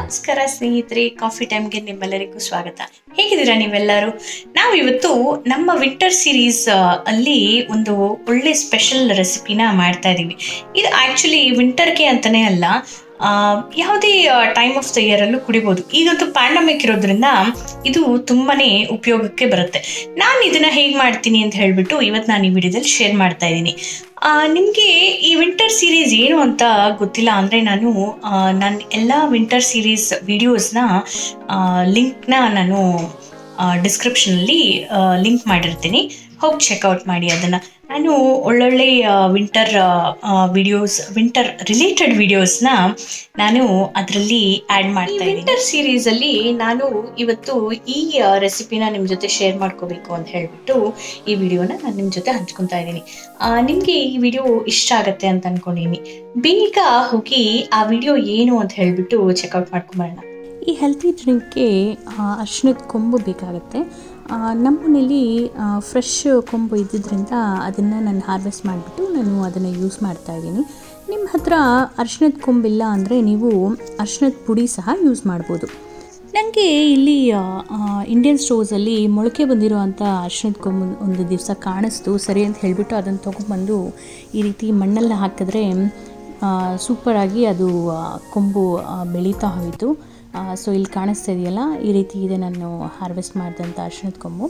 ನಮಸ್ಕಾರ ಸ್ನೇಹಿತರೆ, ಕಾಫಿ ಟೈಮ್ಗೆ ನಿಮ್ಮೆಲ್ಲರಿಗೂ ಸ್ವಾಗತ. ಹೇಗಿದ್ದೀರಾ ನೀವೆಲ್ಲರೂ? ನಾವು ಇವತ್ತು ನಮ್ಮ ವಿಂಟರ್ ಸೀರೀಸ್ ಅಲ್ಲಿ ಒಂದು ಒಳ್ಳೆ ಸ್ಪೆಷಲ್ ರೆಸಿಪಿನ ಮಾಡ್ತಾ ಇದ್ದೀವಿ. ಇದು ಆಕ್ಚುಲಿ ವಿಂಟರ್ಗೆ ಅಂತಾನೆ ಅಲ್ಲ, ಯಾವುದೇ ಟೈಮ್ ಆಫ್ ದ ಇಯರ್ ಅಲ್ಲೂ ಕುಡಿಬೋದು. ಈಗಂತೂ ಪ್ಯಾಂಡಮಿಕ್ ಇರೋದ್ರಿಂದ ಇದು ತುಂಬಾನೇ ಉಪಯೋಗಕ್ಕೆ ಬರುತ್ತೆ. ನಾನು ಇದನ್ನ ಹೇಗೆ ಮಾಡ್ತೀನಿ ಅಂತ ಹೇಳ್ಬಿಟ್ಟು ಇವತ್ತು ನಾನು ಈ ವಿಡಿಯೋದಲ್ಲಿ ಶೇರ್ ಮಾಡ್ತಾ ಇದ್ದೀನಿ. ನಿಮಗೆ ಈ ವಿಂಟರ್ ಸೀರೀಸ್ ಏನು ಅಂತ ಗೊತ್ತಿಲ್ಲ ಅಂದರೆ ನನ್ನ ಎಲ್ಲ ವಿಂಟರ್ ಸೀರೀಸ್ ವಿಡಿಯೋಸ್ನ ಲಿಂಕ್ನ ನಾನು ಡಿಸ್ಕ್ರಿಪ್ಷನಲ್ಲಿ ಲಿಂಕ್ ಮಾಡಿರ್ತೀನಿ, ಹೋಗಿ ಚೆಕ್ಔಟ್ ಮಾಡಿ ಅದನ್ನು. ನಾನು ಒಳ್ಳೊಳ್ಳೆ ವಿಂಟರ್ ವಿಡಿಯೋಸ್, ವಿಂಟರ್ ರಿಲೇಟೆಡ್ ವಿಡಿಯೋಸ್ನ ನಾನು ಅದರಲ್ಲಿ ಆ್ಯಡ್ ಮಾಡ್ತಾ ಇದ್ದೀನಿ. ವಿಂಟರ್ ಸೀರೀಸಲ್ಲಿ ನಾನು ಇವತ್ತು ಈ ರೆಸಿಪಿನ ನಿಮ್ಮ ಜೊತೆ ಶೇರ್ ಮಾಡ್ಕೋಬೇಕು ಅಂತ ಹೇಳಿಬಿಟ್ಟು ಈ ವಿಡಿಯೋನ ನಾನು ನಿಮ್ಮ ಜೊತೆ ಹಂಚ್ಕೊತಾ ಇದ್ದೀನಿ. ನಿಮಗೆ ಈ ವಿಡಿಯೋ ಇಷ್ಟ ಆಗುತ್ತೆ ಅಂತ ಅಂದ್ಕೊಂಡಿದ್ದೀನಿ. ಬೇಗ ಹೋಗಿ ಆ ವಿಡಿಯೋ ಏನು ಅಂತ ಹೇಳಿಬಿಟ್ಟು ಚೆಕ್ಔಟ್ ಮಾಡ್ಕೊಂಬರೋಣ. ಈ ಹೆಲ್ತಿ ಡ್ರಿಂಕ್ಗೆ ಅರಿಶಿಣದ ಕೊಂಬು ಬೇಕಾಗುತ್ತೆ. ನಮ್ಮ ಮನೇಲಿ ಫ್ರೆಶ್ ಕೊಂಬು ಇದ್ದಿದ್ದರಿಂದ ಅದನ್ನು ನಾನು ಹಾರ್ವೆಸ್ಟ್ ಮಾಡಿಬಿಟ್ಟು ನಾನು ಅದನ್ನು ಯೂಸ್ ಮಾಡ್ತಾಯಿದ್ದೀನಿ. ನಿಮ್ಮ ಹತ್ರ ಅರಿಶಿಣದ ಕೊಂಬಿಲ್ಲ ಅಂದರೆ ನೀವು ಅರಿಶಿಣದ ಪುಡಿ ಸಹ ಯೂಸ್ ಮಾಡ್ಬೋದು. ನನಗೆ ಇಲ್ಲಿ ಇಂಡಿಯನ್ ಸ್ಟೋರ್ಸಲ್ಲಿ ಮೊಳಕೆ ಬಂದಿರೋ ಅಂಥ ಅರಿಶಿಣದ ಕೊಂಬು ಒಂದು ದಿವಸ ಕಾಣಿಸ್ತು. ಸರಿ ಅಂತ ಹೇಳಿಬಿಟ್ಟು ಅದನ್ನು ತೊಗೊಂಡ್ಬಂದು ಈ ರೀತಿ ಮಣ್ಣಲ್ಲಿ ಹಾಕಿದ್ರೆ ಸೂಪರಾಗಿ ಅದು ಕೊಂಬು ಬೆಳೀತಾ ಹೋಯಿತು. ಸೊ ಇಲ್ಲಿ ಕಾಣಿಸ್ತಾ ಇದೆಯಲ್ಲ, ಈ ರೀತಿ ಇದೆ ನಾನು ಹಾರ್ವೆಸ್ಟ್ ಮಾಡಿದಂಥ ಅರಿಶಿಣದ ಕೊಂಬು.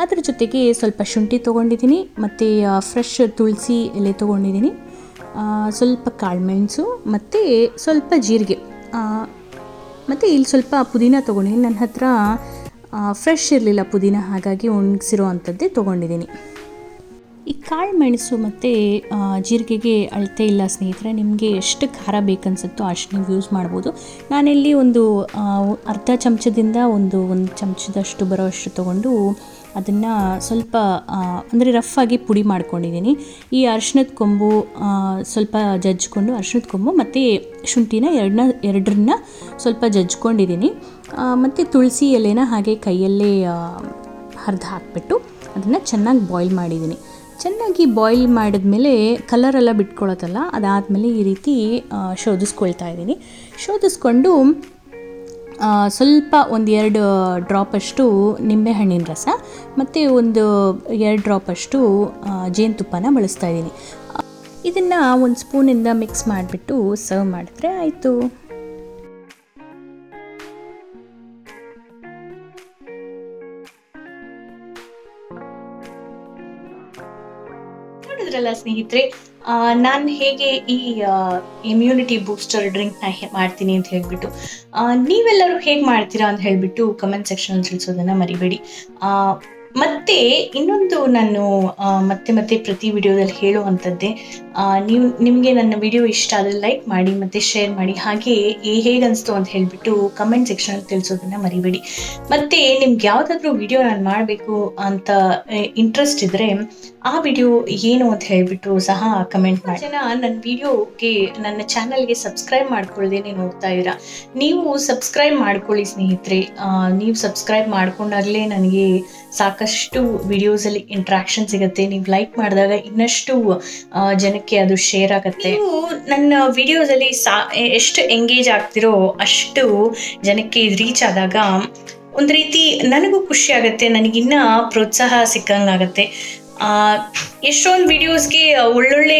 ಅದ್ರ ಜೊತೆಗೆ ಸ್ವಲ್ಪ ಶುಂಠಿ ತೊಗೊಂಡಿದ್ದೀನಿ, ಮತ್ತು ಫ್ರೆಶ್ ತುಳಸಿ ಎಲೆ ತೊಗೊಂಡಿದ್ದೀನಿ, ಸ್ವಲ್ಪ ಕಾಳುಮೆಣಸು ಮತ್ತು ಸ್ವಲ್ಪ ಜೀರಿಗೆ, ಮತ್ತು ಇಲ್ಲಿ ಸ್ವಲ್ಪ ಪುದೀನ ತೊಗೊಂಡಿದ್ದೀನಿ. ನನ್ನ ಹತ್ರ ಫ್ರೆಶ್ ಇರಲಿಲ್ಲ ಪುದೀನ, ಹಾಗಾಗಿ ಒಣಗಿಸಿರೋ ಅಂಥದ್ದೇ ತೊಗೊಂಡಿದ್ದೀನಿ. ಈ ಕಾಳು ಮೆಣಸು ಮತ್ತು ಜೀರಿಗೆಗೆ ಅಳತೆ ಇಲ್ಲ ಸ್ನೇಹಿತರೆ, ನಿಮಗೆ ಎಷ್ಟು ಖಾರ ಬೇಕನ್ಸುತ್ತೋ ಅಷ್ಟು ನೀವು ಯೂಸ್ ಮಾಡ್ಬೋದು. ನಾನಿಲ್ಲಿ ಒಂದು ಅರ್ಧ ಚಮಚದಿಂದ ಒಂದು ಚಮಚದಷ್ಟು ಬರೋಷ್ಟು ತೊಗೊಂಡು ಅದನ್ನು ಸ್ವಲ್ಪ ಅಂದರೆ ರಫಾಗಿ ಪುಡಿ ಮಾಡ್ಕೊಂಡಿದ್ದೀನಿ. ಈ ಅರಿಶಿಣದ ಕೊಂಬು ಸ್ವಲ್ಪ ಜಜ್ಜಿಕೊಂಡು, ಅರಿಶಿಣದ ಕೊಂಬು ಮತ್ತು ಶುಂಠಿನ ಎರಡರನ್ನ ಸ್ವಲ್ಪ ಜಜ್ಕೊಂಡಿದ್ದೀನಿ. ಮತ್ತು ತುಳಸಿ ಎಲೆನ ಹಾಗೆ ಕೈಯಲ್ಲೇ ಹರಿದು ಹಾಕಿಬಿಟ್ಟು ಅದನ್ನು ಚೆನ್ನಾಗಿ ಬಾಯ್ಲ್ ಮಾಡಿದ್ದೀನಿ. ಚೆನ್ನಾಗಿ ಬಾಯ್ಲ್ ಮಾಡಿದ್ಮೇಲೆ ಕಲರೆಲ್ಲ ಬಿಟ್ಕೊಳ್ಳೋದಲ್ಲ, ಅದಾದಮೇಲೆ ಈ ರೀತಿ ಶೋಧಿಸ್ಕೊಳ್ತಾ ಇದ್ದೀನಿ. ಶೋಧಿಸ್ಕೊಂಡು ಸ್ವಲ್ಪ ಒಂದು 2 ಡ್ರಾಪಷ್ಟು ನಿಂಬೆಹಣ್ಣಿನ ರಸ ಮತ್ತು ಒಂದು 2 ಡ್ರಾಪಷ್ಟು ಜೇನುತುಪ್ಪನ ಬಳಸ್ತಾ ಇದ್ದೀನಿ. ಇದನ್ನು ಒಂದು ಸ್ಪೂನಿಂದ ಮಿಕ್ಸ್ ಮಾಡಿಬಿಟ್ಟು ಸರ್ವ್ ಮಾಡಿದ್ರೆ ಆಯಿತು. ನೋಡಿದ್ರಲ್ಲ ಸ್ನೇಹಿತರೆ, ನಾನು ಹೇಗೆ ಈ ಇಮ್ಯುನಿಟಿ ಬೂಸ್ಟರ್ ಡ್ರಿಂಕ್ನ ಮಾಡ್ತೀನಿ ಅಂತ ಹೇಳ್ಬಿಟ್ಟು. ನೀವೆಲ್ಲರೂ ಹೇಗೆ ಮಾಡ್ತೀರಾ ಅಂತ ಹೇಳ್ಬಿಟ್ಟು ಕಮೆಂಟ್ ಸೆಕ್ಷನಲ್ಲಿ ತಿಳಿಸೋದನ್ನು ಮರಿಬೇಡಿ. ಮತ್ತೆ ಇನ್ನೊಂದು ನಾನು ಮತ್ತೆ ಪ್ರತಿ ವಿಡಿಯೋದಲ್ಲಿ ಹೇಳುವಂಥದ್ದೇ, ನಿಮಗೆ ನನ್ನ ವಿಡಿಯೋ ಇಷ್ಟ ಆದರೆ ಲೈಕ್ ಮಾಡಿ ಮತ್ತು ಶೇರ್ ಮಾಡಿ. ಹಾಗೆ ಹೇಗೆ ಅನಿಸ್ತು ಅಂತ ಹೇಳಿಬಿಟ್ಟು ಕಮೆಂಟ್ ಸೆಕ್ಷನಲ್ಲಿ ತಿಳಿಸೋದನ್ನು ಮರಿಬೇಡಿ. ಮತ್ತು ನಿಮ್ಗೆ ಯಾವುದಾದ್ರೂ ವಿಡಿಯೋ ನಾನು ಮಾಡಬೇಕು ಅಂತ ಇಂಟ್ರೆಸ್ಟ್ ಇದ್ದರೆ ಆ ವಿಡಿಯೋ ಏನು ಅಂತ ಹೇಳಿಬಿಟ್ಟು ಸಹ ಕಮೆಂಟ್ ಮಾಡಿ. ಜನ ನನ್ನ ವಿಡಿಯೋಗೆ, ನನ್ನ ಚಾನಲ್ಗೆ ಸಬ್ಸ್ಕ್ರೈಬ್ ಮಾಡ್ಕೊಳ್ದೇನೆ ನೋಡ್ತಾ ಇದ್ದೀರಾ. ನೀವು ಸಬ್ಸ್ಕ್ರೈಬ್ ಮಾಡ್ಕೊಳ್ಳಿ ಸ್ನೇಹಿತರೆ. ನೀವು ಸಬ್ಸ್ಕ್ರೈಬ್ ಮಾಡ್ಕೊಂಡಾಗಲೇ ನನಗೆ ಸಾಕಷ್ಟು ವಿಡಿಯೋಸಲ್ಲಿ ಇಂಟ್ರಾಕ್ಷನ್ ಸಿಗುತ್ತೆ. ನೀವು ಲೈಕ್ ಮಾಡಿದಾಗ ಇನ್ನಷ್ಟು ಜನಕ್ಕೆ ಅದು ಶೇರ್ ಆಗುತ್ತೆ. ನೀವು ನನ್ನ ವಿಡಿಯೋಸಲ್ಲಿ ಎಷ್ಟು ಎಂಗೇಜ್ ಆಗ್ತಿರೋ ಅಷ್ಟು ಜನಕ್ಕೆ ರೀಚ್ ಆದಾಗ ಒಂದು ರೀತಿ ನನಗೂ ಖುಷಿ ಆಗುತ್ತೆ, ನನಗಿನ್ನ ಪ್ರೋತ್ಸಾಹ ಸಿಕ್ಕಂಗಾಗತ್ತೆ. ಎಷ್ಟೊಂದು ವಿಡಿಯೋಸ್ಗೆ ಒಳ್ಳೊಳ್ಳೆ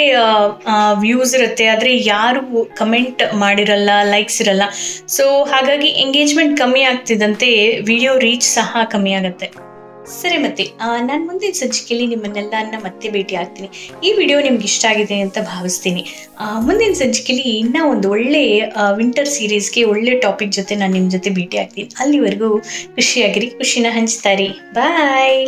ವ್ಯೂಸ್ ಇರುತ್ತೆ, ಆದರೆ ಯಾರು ಕಮೆಂಟ್ ಮಾಡಿರಲ್ಲ, ಲೈಕ್ಸ್ ಇರಲ್ಲ. ಸೊ ಹಾಗಾಗಿ ಎಂಗೇಜ್ಮೆಂಟ್ ಕಮ್ಮಿ ಆಗ್ತಿದ್ದಂತೆ ವಿಡಿಯೋ ರೀಚ್ ಸಹ ಕಮ್ಮಿ ಆಗುತ್ತೆ. ಸರಿ, ಮತ್ತೆ ನಾನು ಮುಂದಿನ ಸಂಚಿಕೆಯಲ್ಲಿ ನಿಮ್ಮನ್ನೆಲ್ಲ ಮತ್ತೆ ಭೇಟಿ ಆಗ್ತೀನಿ. ಈ ವಿಡಿಯೋ ನಿಮ್ಗೆ ಇಷ್ಟ ಆಗಿದೆ ಅಂತ ಭಾವಿಸ್ತೀನಿ. ಮುಂದಿನ ಸಂಚಿಕೆಯಲ್ಲಿ ಇನ್ನೂ ಒಂದು ಒಳ್ಳೆ ವಿಂಟರ್ ಸೀರೀಸ್ಗೆ ಒಳ್ಳೆ ಟಾಪಿಕ್ ಜೊತೆ ನಾನು ನಿಮ್ಮ ಜೊತೆ ಭೇಟಿ ಆಗ್ತೀನಿ. ಅಲ್ಲಿವರೆಗೂ ಖುಷಿಯಾಗಿರಿ, ಖುಷಿನ ಹಂಚ್ತಾರಿ. ಬಾಯ್.